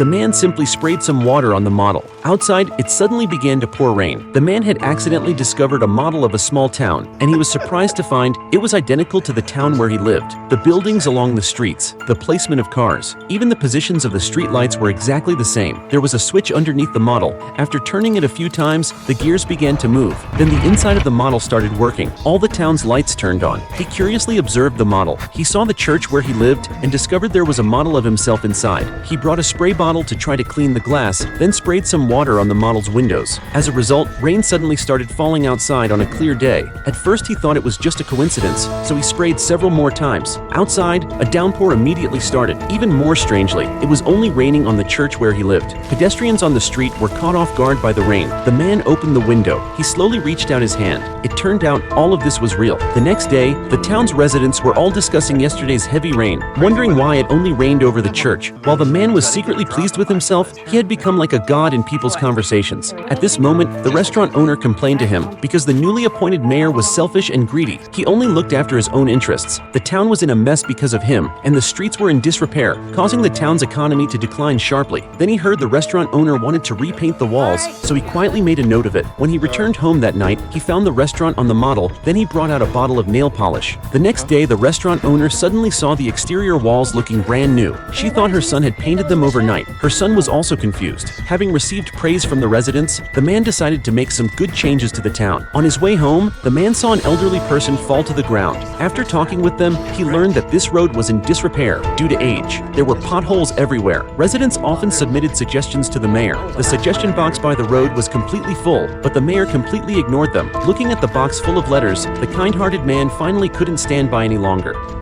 The man simply sprayed some water on the model. Outside, it suddenly began to pour rain. The man had accidentally discovered a model of a small town, and he was surprised to find it was identical to the town where he lived. The buildings along the streets, the placement of cars, even the positions of the street lights were exactly the same. There was a switch underneath the model. After turning it a few times, the gears began to move. Then the inside of the model started working. All the town's lights turned on. He curiously observed the model. He saw the church where he lived and discovered there was a model of himself inside. He brought a spray bottle to try to clean the glass, then sprayed some water on the model's windows. As a result, rain suddenly started falling outside on a clear day. At first he thought it was just a coincidence, so he sprayed several more times. Outside, a downpour immediately started. Even more strangely, it was only raining on the church where he lived. Pedestrians on the street were caught off guard by the rain. The man opened the window. He slowly reached out his hand. It turned out all of this was real. The next day, the town's residents were all discussing yesterday's heavy rain, wondering why it only rained over the church. While the man was secretly pleased with himself, he had become like a god in people's conversations. At this moment, the restaurant owner complained to him because the newly appointed mayor was selfish and greedy. He only looked after his own interests. The town was in a mess because of him, and the streets were in disrepair, causing the town's economy to decline sharply. Then he heard the restaurant owner wanted to repaint the walls, so he quietly made a note of it. When he returned home that night, he found the restaurant on the model, then he brought out a bottle of nail polish. The next day, the restaurant owner suddenly saw the exterior walls looking brand new. She thought her son had painted them overnight. Her son was also confused. Having received praise from the residents, the man decided to make some good changes to the town. On his way home, the man saw an elderly person fall to the ground. After talking with them, he learned that this road was in disrepair due to age. There were potholes everywhere. Residents often submitted suggestions to the mayor. The suggestion box by the road was completely full, but the mayor completely ignored them. Looking at the box full of letters, the kind-hearted man finally couldn't stand by any longer.